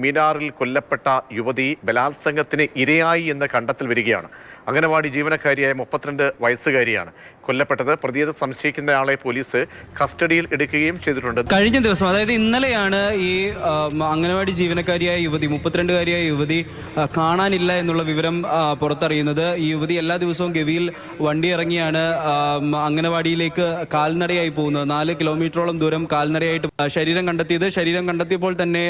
മീനാറിൽ കൊല്ലപ്പെട്ട യുവതി ബലാത്സംഗത്തിന് ഇരയായി എന്ന് കണ്ടെത്തൽ വരികയാണ്. അംഗനവാടി ജീവനക്കാരിയായ 32 വയസ്സുകാരിയാണ് കൊല്ലപ്പെട്ടത്. പ്രതിയെ സംശയിക്കുന്നയാളെ പോലീസ് കസ്റ്റഡിയിൽ എടുക്കുകയും ചെയ്തിട്ടുണ്ട്. കഴിഞ്ഞ ദിവസം, അതായത് ഇന്നലെയാണ് ഈ അംഗനവാടി ജീവനക്കാരിയായ യുവതി, 32കാരിയായ യുവതി കാണാനില്ല എന്നുള്ള വിവരം പുറത്തറിയുന്നത്. ഈ യുവതി എല്ലാ ദിവസവും ഗവിയിൽ വണ്ടി ഇറങ്ങിയാണ് അംഗനവാടിയിലേക്ക് കാൽനടയായി പോകുന്നത്. 4 കിലോമീറ്ററോളം ദൂരം കാൽനടയായിട്ട് ശരീരം കണ്ടെത്തിയത്. ശരീരം കണ്ടെത്തിയപ്പോൾ തന്നെ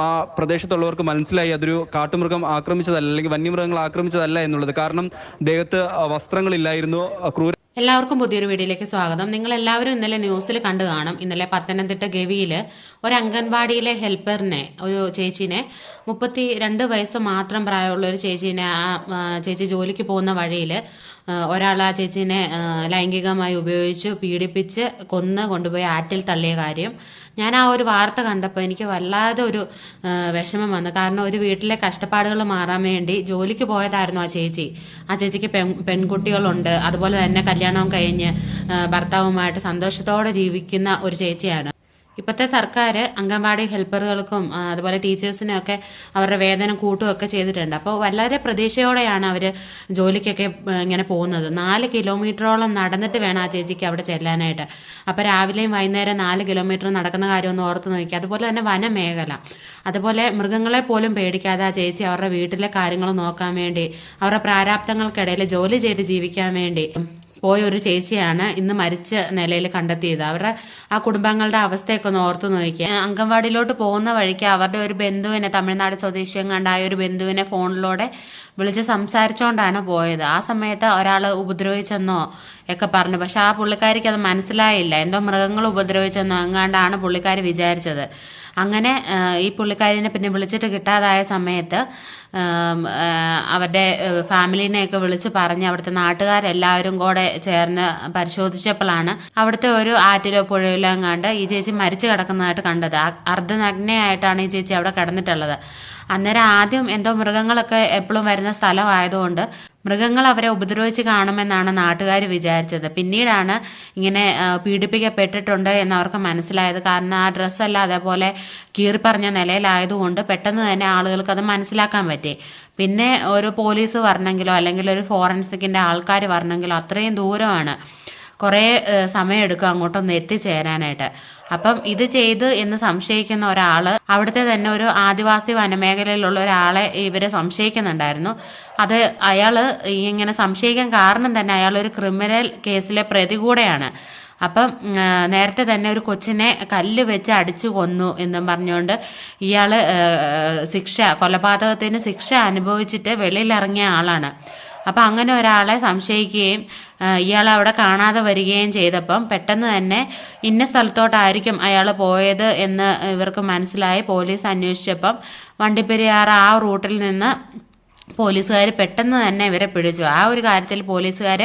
ആ പ്രദേശത്തുള്ളവർക്ക് മനസ്സിലായി അതൊരു കാട്ടുമൃഗം ആക്രമിച്ചതല്ല, അല്ലെങ്കിൽ വന്യമൃഗങ്ങൾ ആക്രമിച്ചതല്ല എന്നുള്ളത്. കാരണം ദേഹത്ത് വസ്ത്രങ്ങളില്ലായിരുന്നു. എല്ലാവർക്കും പുതിയൊരു വീഡിയോയിലേക്ക് സ്വാഗതം. നിങ്ങൾ എല്ലാവരും ഇന്നലെ ന്യൂസിൽ കണ്ടു കാണും. ഇന്നലെ പത്തനംതിട്ട ഗവിയിൽ ഒരു അംഗൻവാടിയിലെ ഹെൽപ്പറിനെ, ഒരു ചേച്ചീനെ, 32 വയസ്സ് മാത്രം പ്രായമുള്ള ഒരു ചേച്ചീനെ, ചേച്ചി ജോലിക്ക് പോകുന്ന വഴിയിൽ ഒരാൾ ആ ചേച്ചീനെ ലൈംഗികമായി ഉപയോഗിച്ച് പീഡിപ്പിച്ച് കൊണ്ടുപോയി ആറ്റിൽ തള്ളിയ കാര്യം ഞാൻ ആ ഒരു വാർത്ത കണ്ടപ്പോൾ എനിക്ക് വല്ലാതെ ഒരു വിഷമം വന്നു. കാരണം ഒരു വീട്ടിലെ കഷ്ടപ്പാടുകൾ മാറാൻ വേണ്ടി ജോലിക്ക് പോയതായിരുന്നു ആ ചേച്ചിക്ക് പെൺകുട്ടികളുണ്ട്. അതുപോലെ തന്നെ കല്യാണം കഴിഞ്ഞ് ഭർത്താവുമായിട്ട് സന്തോഷത്തോടെ ജീവിക്കുന്ന ഒരു ചേച്ചിയാണ്. ഇപ്പോഴത്തെ സർക്കാർ അംഗൻവാടി ഹെൽപ്പറുകൾക്കും അതുപോലെ ടീച്ചേഴ്സിനൊക്കെ അവരുടെ വേതനം കൂട്ടുകയൊക്കെ ചെയ്തിട്ടുണ്ട്. അപ്പോൾ വളരെ പ്രതീക്ഷയോടെയാണ് അവർ ജോലിക്കൊക്കെ ഇങ്ങനെ പോകുന്നത്. 4 കിലോമീറ്ററോളം നടന്നിട്ട് വേണം ആ ചേച്ചിക്ക് അവിടെ ചെല്ലാനായിട്ട്. അപ്പോൾ രാവിലെയും വൈകുന്നേരം 4 കിലോമീറ്റർ നടക്കുന്ന കാര്യം ഒന്ന് ഓർത്ത് നോക്കി. അതുപോലെ തന്നെ വനമേഖല, അതുപോലെ മൃഗങ്ങളെ പോലും പേടിക്കാതെ ആ ചേച്ചി അവരുടെ വീട്ടിലെ കാര്യങ്ങൾ നോക്കാൻ വേണ്ടി, അവരുടെ പ്രാരാബ്ദങ്ങൾക്കിടയിൽ ജോലി ചെയ്ത് ജീവിക്കാൻ വേണ്ടി പോയ ഒരു ചേച്ചിയാണ് ഇന്ന് മരിച്ച നിലയിൽ കണ്ടെത്തിയത്. അവരുടെ ആ കുടുംബങ്ങളുടെ അവസ്ഥയൊക്കെ ഒന്ന് ഓർത്തു നോക്കിയ. അംഗൻവാടിയിലോട്ട് പോകുന്ന വഴിക്ക് അവരുടെ ഒരു ബന്ധുവിനെ, തമിഴ്നാട് സ്വദേശിയും കണ്ടായ ഒരു ബന്ധുവിനെ ഫോണിലൂടെ വിളിച്ച് സംസാരിച്ചുകൊണ്ടാണ് പോയത്. ആ സമയത്ത് ഒരാൾ ഉപദ്രവിച്ചെന്നോ ഒക്കെ പറഞ്ഞു. പക്ഷെ ആ പുള്ളിക്കാരിക്ക് അത് മനസ്സിലായില്ല. എന്തോ മൃഗങ്ങൾ ഉപദ്രവിച്ചെന്നോ എങ്ങാണ്ടാണ് പുള്ളിക്കാരി വിചാരിച്ചത്. അങ്ങനെ ഈ പുള്ളിക്കാരിനെ പിന്നെ വിളിച്ചിട്ട് കിട്ടാതായ സമയത്ത് അവരുടെ ഫാമിലിനെയൊക്കെ വിളിച്ച് പറഞ്ഞ് അവിടുത്തെ നാട്ടുകാരെല്ലാവരും കൂടെ ചേർന്ന് പരിശോധിച്ചപ്പോഴാണ് അവിടുത്തെ ഒരു ആറ്റിലോ പുഴയിലോ എങ്ങാണ്ട് ഈ ചേച്ചി മരിച്ചു കിടക്കുന്നതായിട്ട് കണ്ടത്. അർദ്ധനഗ്നയായിട്ടാണ് ഈ ചേച്ചി അവിടെ കിടന്നിട്ടുള്ളത്. അന്നേരം ആദ്യം എന്തോ മൃഗങ്ങളൊക്കെ എപ്പോഴും വരുന്ന സ്ഥലമായതുകൊണ്ട് മൃഗങ്ങൾ അവരെ ഉപദ്രവിച്ച് കാണുമെന്നാണ് നാട്ടുകാർ വിചാരിച്ചത്. പിന്നീടാണ് ഇങ്ങനെ പീഡിപ്പിക്കപ്പെട്ടിട്ടുണ്ട് എന്ന് അവർക്ക് മനസ്സിലായത്. കാരണം ആ ഡ്രസ്സെല്ലാം അതേപോലെ കീറിപ്പറഞ്ഞ നിലയിലായതുകൊണ്ട് പെട്ടെന്ന് തന്നെ ആളുകൾക്ക് അത് മനസ്സിലാക്കാൻ പറ്റി. പിന്നെ ഒരു പോലീസ് വരണമെങ്കിലോ അല്ലെങ്കിൽ ഒരു ഫോറൻസിക്കിന്റെ ആൾക്കാർ വരണമെങ്കിലോ അത്രയും ദൂരമാണ്. കുറേ സമയമെടുക്കും അങ്ങോട്ടൊന്ന് എത്തിച്ചേരാനായിട്ട്. അപ്പം ഇത് ചെയ്ത് എന്ന് സംശയിക്കുന്ന ഒരാള്, അവിടുത്തെ തന്നെ ഒരു ആദിവാസി വനമേഖലയിലുള്ള ഒരാളെ ഇവരെ സംശയിക്കുന്നുണ്ടായിരുന്നു. അത് അയാള് ഇങ്ങനെ സംശയിക്കാൻ കാരണം തന്നെ അയാൾ ഒരു ക്രിമിനൽ കേസിലെ പ്രതി കൂടെയാണ്. അപ്പം നേരത്തെ തന്നെ ഒരു കൊച്ചിനെ കല്ല് വെച്ച് അടിച്ചു കൊന്നു എന്നും പറഞ്ഞുകൊണ്ട് ഇയാള് കൊലപാതകത്തിന് ശിക്ഷ അനുഭവിച്ചിട്ട് വെളിയിലിറങ്ങിയ ആളാണ്. അപ്പം അങ്ങനെ ഒരാളെ സംശയിക്കുകയും ഇയാൾ അവിടെ കാണാതെ വരികയും ചെയ്തപ്പം പെട്ടെന്ന് തന്നെ ഇന്ന സ്ഥലത്തോട്ടായിരിക്കും അയാൾ പോയത് എന്ന് ഇവർക്ക് മനസ്സിലായി. പോലീസ് അന്വേഷിച്ചപ്പം വണ്ടിപ്പെരിയാർ ആ റൂട്ടിൽ നിന്ന് പോലീസുകാർ പെട്ടെന്ന് തന്നെ ഇവരെ പിടിച്ചു. ആ ഒരു കാര്യത്തിൽ പോലീസുകാർ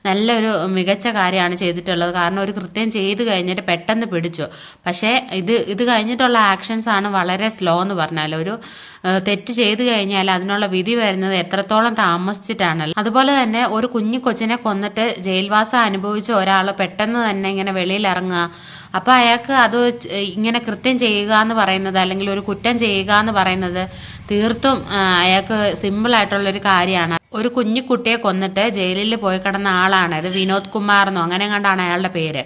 നല്ലൊരു മികച്ച കാര്യമാണ് ചെയ്തിട്ടുള്ളത്. കാരണം ഒരു കൃത്യം ചെയ്ത് കഴിഞ്ഞിട്ട് പെട്ടെന്ന് പിടിച്ചു. പക്ഷേ ഇത് കഴിഞ്ഞിട്ടുള്ള ആക്ഷൻസ് ആണ് വളരെ സ്ലോ എന്ന് പറഞ്ഞാൽ. ഒരു തെറ്റ് ചെയ്തു കഴിഞ്ഞാൽ അതിനുള്ള വിധി വരുന്നത് എത്രത്തോളം താമസിച്ചിട്ടാണല്ലോ. അതുപോലെ തന്നെ ഒരു കുഞ്ഞു കൊച്ചിനെ കൊന്നിട്ട് ജയിൽവാസം അനുഭവിച്ച ഒരാൾ പെട്ടെന്ന് തന്നെ ഇങ്ങനെ വെളിയിൽ ഇറങ്ങുക. അപ്പൊ അയാൾക്ക് അത് ഇങ്ങനെ കൃത്യം ചെയ്യുക എന്ന് പറയുന്നത്, അല്ലെങ്കിൽ ഒരു കുറ്റം ചെയ്യുക എന്ന് പറയുന്നത് തീർത്തും അയാൾക്ക് സിമ്പിൾ ആയിട്ടുള്ളൊരു കാര്യമാണ്. ഒരു കുഞ്ഞു കുട്ടിയെ കൊന്നിട്ട് ജയിലിൽ പോയി കിടന്ന ആളാണ്. ഇത് വിനോദ് കുമാർ എന്നോ അങ്ങനെ കണ്ടാണ് അയാളുടെ പേര്.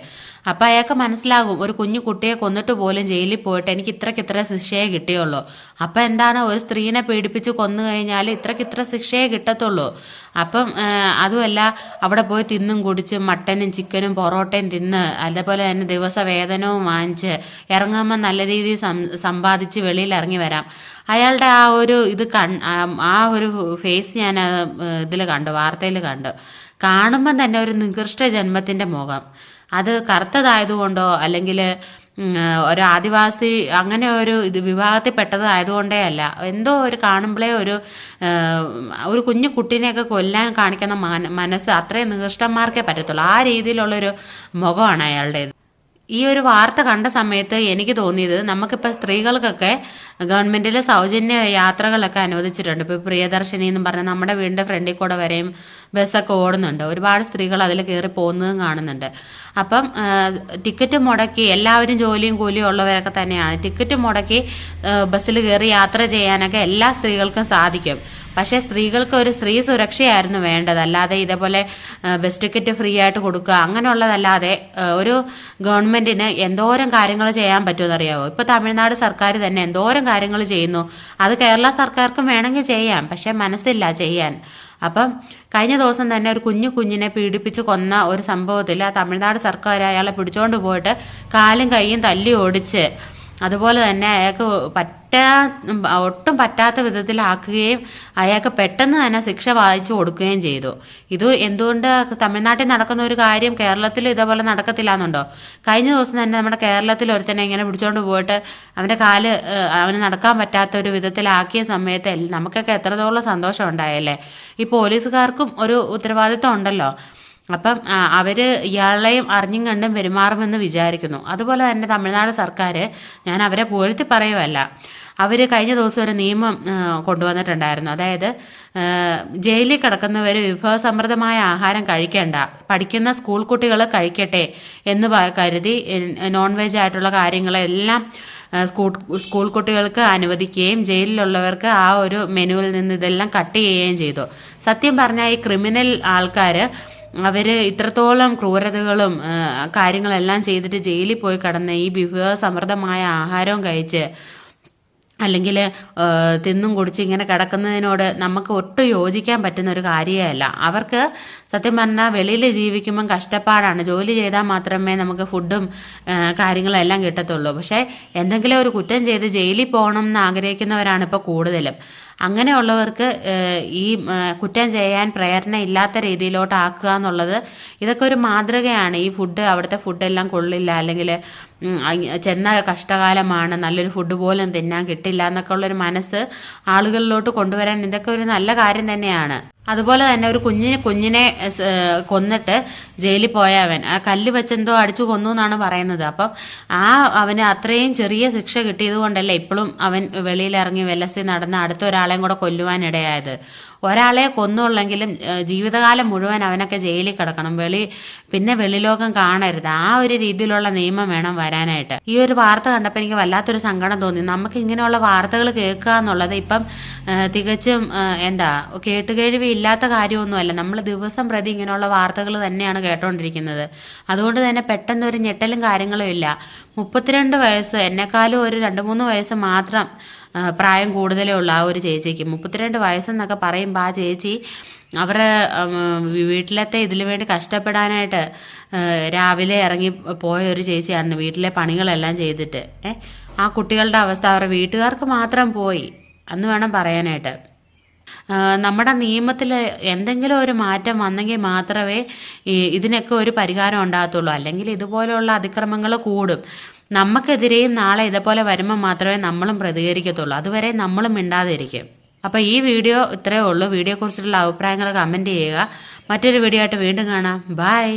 അപ്പൊ അയാൾക്ക് മനസ്സിലാകും, ഒരു കുഞ്ഞു കുട്ടിയെ കൊന്നിട്ട് പോലും ജയിലിൽ പോയിട്ട് എനിക്ക് ഇത്ര ശിക്ഷയെ കിട്ടിയുള്ളൂ. അപ്പൊ എന്താണ്, ഒരു സ്ത്രീനെ പീഡിപ്പിച്ച് കൊന്നു കഴിഞ്ഞാൽ ഇത്ര ശിക്ഷയെ കിട്ടത്തുള്ളൂ. അപ്പം അതുമല്ല, അവിടെ പോയി തിന്നും കുടിച്ചും മട്ടനും ചിക്കനും പൊറോട്ടയും തിന്ന് അതേപോലെ തന്നെ ദിവസ വേതനവും വാങ്ങിച്ച് ഇറങ്ങുമ്പോൾ നല്ല രീതിയിൽ സമ്പാദിച്ച് വെളിയിൽ ഇറങ്ങി വരാം. അയാളുടെ ആ ഒരു ആ ഒരു ഫേസ് ഞാൻ ഇതിൽ കണ്ടു, വാർത്തയിൽ കണ്ടു. കാണുമ്പം തന്നെ ഒരു നികൃഷ്ട ജന്മത്തിന്റെ മുഖം. അത് കറുത്തതായതുകൊണ്ടോ അല്ലെങ്കിൽ ഒരു ആദിവാസി അങ്ങനെ ഒരു വിഭാഗത്തിൽപ്പെട്ടത് ആയതുകൊണ്ടേ അല്ല, എന്തോ ഒരു കാണുമ്പോഴേ ഒരു കുഞ്ഞു കുട്ടീനെയൊക്കെ കൊല്ലാൻ കാണിക്കുന്ന മനസ്സ് അത്രയും നികൃഷ്ടന്മാർക്കേ പറ്റത്തുള്ളൂ. ആ രീതിയിലുള്ളൊരു മുഖമാണ് അയാളുടേത്. ഈ ഒരു വാർത്ത കണ്ട സമയത്ത് എനിക്ക് തോന്നിയത് നമുക്കിപ്പോൾ സ്ത്രീകൾക്കൊക്കെ ഗവൺമെന്റിൽ സൗജന്യ യാത്രകളൊക്കെ അനുവദിച്ചിട്ടുണ്ട്. ഇപ്പോൾ പ്രിയദർശിനി എന്ന് പറഞ്ഞാൽ നമ്മുടെ വീടിന്റെ ഫ്രണ്ടിൽ കൂടെ വരെയും ബസ്സൊക്കെ ഓടുന്നുണ്ട്. ഒരുപാട് സ്ത്രീകൾ അതിൽ കയറി പോകുന്നതും കാണുന്നുണ്ട്. അപ്പം ടിക്കറ്റ് മുടക്കി എല്ലാവരും ജോലിയും കൂലിയും ഉള്ളവരൊക്കെ തന്നെയാണ്. ടിക്കറ്റ് മുടക്കി ബസ്സിൽ കയറി യാത്ര ചെയ്യാനൊക്കെ എല്ലാ സ്ത്രീകൾക്കും സാധിക്കും. പക്ഷേ സ്ത്രീകൾക്ക് ഒരു സ്ത്രീ സുരക്ഷയായിരുന്നു വേണ്ടത്. അല്ലാതെ ഇതേപോലെ ബസ് ടിക്കറ്റ് ഫ്രീ ആയിട്ട് കൊടുക്കുക അങ്ങനെയുള്ളതല്ലാതെ ഒരു ഗവൺമെന്റിന് എന്തോരം കാര്യങ്ങൾ ചെയ്യാൻ പറ്റുമെന്നറിയാവോ? ഇപ്പൊ തമിഴ്നാട് സർക്കാർ തന്നെ എന്തോരം കാര്യങ്ങൾ ചെയ്യുന്നു. അത് കേരള സർക്കാർക്കും വേണമെങ്കിൽ ചെയ്യാം, പക്ഷെ മനസ്സില്ല ചെയ്യാൻ. അപ്പം കഴിഞ്ഞ ദിവസം തന്നെ ഒരു കുഞ്ഞിനെ പീഡിപ്പിച്ച് കൊന്ന ഒരു സംഭവത്തിൽ ആ തമിഴ്നാട് സർക്കാർ അയാളെ പിടിച്ചോണ്ട് പോയിട്ട് കാലും കൈയും തല്ലി ഓടിച്ച് അതുപോലെ തന്നെ അയാൾക്ക് ഒട്ടും പറ്റാത്ത വിധത്തിലാക്കുകയും അയാൾക്ക് പെട്ടെന്ന് തന്നെ ശിക്ഷ വാങ്ങിച്ചു കൊടുക്കുകയും ചെയ്തു. ഇത് എന്തുകൊണ്ട് തമിഴ്നാട്ടിൽ നടക്കുന്ന ഒരു കാര്യം കേരളത്തിൽ ഇതേപോലെ നടക്കത്തില്ല എന്നുണ്ടോ? കഴിഞ്ഞ ദിവസം തന്നെ നമ്മുടെ കേരളത്തിൽ ഒരുത്തനെ ഇങ്ങനെ പിടിച്ചോണ്ട് പോയിട്ട് അവന്റെ കാല് അവന് നടക്കാൻ പറ്റാത്ത ഒരു വിധത്തിലാക്കിയ സമയത്ത് നമുക്കൊക്കെ എത്രത്തോളം സന്തോഷം ഉണ്ടായല്ലേ. ഈ പോലീസുകാർക്കും ഒരു ഉത്തരവാദിത്വം ഉണ്ടല്ലോ. അപ്പം അവര് ഇയാളെയും അറിഞ്ഞും കണ്ടും പെരുമാറുമെന്ന് വിചാരിക്കുന്നു. അതുപോലെ തന്നെ തമിഴ്നാട് സർക്കാർ, ഞാൻ അവരെ പുകഴ്ത്തി പറയുമല്ല, അവർ കഴിഞ്ഞ ദിവസം ഒരു നിയമം കൊണ്ടുവന്നിട്ടുണ്ടായിരുന്നു. അതായത് ജയിലിൽ കിടക്കുന്നവർ വിഭവസമൃദ്ധമായ ആഹാരം കഴിക്കേണ്ട, പഠിക്കുന്ന സ്കൂൾ കുട്ടികൾ കഴിക്കട്ടെ എന്ന് കരുതി നോൺ വെജ് ആയിട്ടുള്ള കാര്യങ്ങളെല്ലാം സ്കൂൾ കുട്ടികൾക്ക് അനുവദിക്കുകയും ജയിലിലുള്ളവർക്ക് ആ ഒരു മെനുവിൽ നിന്ന് ഇതെല്ലാം കട്ട് ചെയ്യുകയും ചെയ്തു. സത്യം പറഞ്ഞാൽ ഈ ക്രിമിനൽ ആൾക്കാർ അവര് ഇത്രത്തോളം ക്രൂരതകളും കാര്യങ്ങളെല്ലാം ചെയ്തിട്ട് ജയിലിൽ പോയി കിടന്ന് ഈ വിഭവസമൃദ്ധമായ ആഹാരവും കഴിച്ച് അല്ലെങ്കിൽ തിന്നും കുടിച്ച് ഇങ്ങനെ കിടക്കുന്നതിനോട് നമുക്ക് ഒട്ടും യോജിക്കാൻ പറ്റുന്ന ഒരു കാര്യമല്ല. അവർക്ക് സത്യം പറഞ്ഞാൽ വെളിയിൽ ജീവിക്കുമ്പം കഷ്ടപ്പാടാണ്. ജോലി ചെയ്താൽ മാത്രമേ നമുക്ക് ഫുഡും കാര്യങ്ങളും എല്ലാം കിട്ടത്തുള്ളൂ. പക്ഷേ എന്തെങ്കിലും ഒരു കുറ്റം ചെയ്ത് ജയിലിൽ പോകണം എന്ന് ആഗ്രഹിക്കുന്നവരാണ് ഇപ്പോൾ കൂടുതലും. അങ്ങനെയുള്ളവർക്ക് ഈ കുറ്റം ചെയ്യാൻ പ്രേരണ ഇല്ലാത്ത രീതിയിലോട്ട് ആക്കുക എന്നുള്ളത് ഇതൊക്കെ ഒരു മാതൃകയാണ്. ഈ അവിടുത്തെ ഫുഡെല്ലാം കൊള്ളില്ല, അല്ലെങ്കിൽ ചെന്ന കഷ്ടകാലമാണ്, നല്ലൊരു ഫുഡ് പോലും തിന്നാൻ കിട്ടില്ല എന്നൊക്കെ ഉള്ളൊരു മനസ്സ് ആളുകളിലോട്ട് കൊണ്ടുവരാൻ ഇതൊക്കെ ഒരു നല്ല കാര്യം തന്നെയാണ്. അതുപോലെ തന്നെ ഒരു കുഞ്ഞിനെ കൊന്നിട്ട് ജയിലിൽ പോയ അവൻ ആ കല്ല് വെച്ചെന്തോ അടിച്ചു കൊന്നു എന്നാണ് പറയുന്നത്. അപ്പം അവന് അത്രയും ചെറിയ ശിക്ഷ കിട്ടിയത് കൊണ്ടല്ലേ ഇപ്പോഴും അവൻ വെളിയിലിറങ്ങി വെല്ലസി നടന്ന് അടുത്ത ഒരാളെയും കൂടെ കൊല്ലുവാനിടയായത്. ഒരാളെ കൊന്നുള്ളെങ്കിലും ജീവിതകാലം മുഴുവൻ അവനൊക്കെ ജയിലിൽ കിടക്കണം, പിന്നെ വെളിലോകം കാണരുത്. ആ ഒരു രീതിയിലുള്ള നിയമം വേണം വരാനായിട്ട്. ഈ ഒരു വാർത്ത കണ്ടപ്പോൾ എനിക്ക് വല്ലാത്തൊരു സങ്കടം തോന്നി. നമുക്ക് ഇങ്ങനെയുള്ള വാർത്തകൾ കേൾക്കുക എന്നുള്ളത് ഇപ്പം തികച്ചും കേട്ടുകേഴ്വി ഇല്ലാത്ത കാര്യമൊന്നുമല്ല. നമ്മൾ ദിവസം പ്രതി ഇങ്ങനെയുള്ള വാർത്തകൾ തന്നെയാണ് കേട്ടോണ്ടിരിക്കുന്നത്. അതുകൊണ്ട് തന്നെ പെട്ടെന്ന് ഒരു ഞെട്ടലും കാര്യങ്ങളും ഇല്ല. 32 വയസ്സ്, എന്നെക്കാളും ഒരു 2-3 വയസ്സ് മാത്രം പ്രായം കൂടുതലേ ഉള്ളൂ ആ ഒരു ചേച്ചിക്ക്. 32 വയസ്സെന്നൊക്കെ പറയുമ്പോൾ ആ ചേച്ചി അവരുടെ വീട്ടിലത്തെ ഇതിനു വേണ്ടി കഷ്ടപ്പെടാനായിട്ട് രാവിലെ ഇറങ്ങി പോയ ഒരു ചേച്ചിയാണ്, വീട്ടിലെ പണികളെല്ലാം ചെയ്തിട്ട്. ആ കുട്ടികളുടെ അവസ്ഥ അവരുടെ വീട്ടുകാർക്ക് മാത്രം പോയി എന്ന് വേണം പറയാനായിട്ട്. നമ്മുടെ നിയമത്തിൽ എന്തെങ്കിലും ഒരു മാറ്റം വന്നെങ്കിൽ മാത്രമേ ഇതിനൊക്കെ ഒരു പരിഹാരം ഉണ്ടാകത്തുള്ളൂ. അല്ലെങ്കിൽ ഇതുപോലെയുള്ള അതിക്രമങ്ങൾ കൂടും. നമുക്കെതിരെയും നാളെ ഇതുപോലെ വരുമ്പോൾ മാത്രമേ നമ്മളും പ്രതികരിക്കത്തുള്ളൂ. അതുവരെ നമ്മളും മിണ്ടാതിരിക്കും. അപ്പോൾ ഈ വീഡിയോ ഇത്രയേ ഉള്ളൂ. വീഡിയോയെക്കുറിച്ചുള്ള അഭിപ്രായങ്ങൾ കമൻറ്റ് ചെയ്യുക. മറ്റൊരു വീഡിയോ ആയിട്ട് വീണ്ടും കാണാം. ബൈ.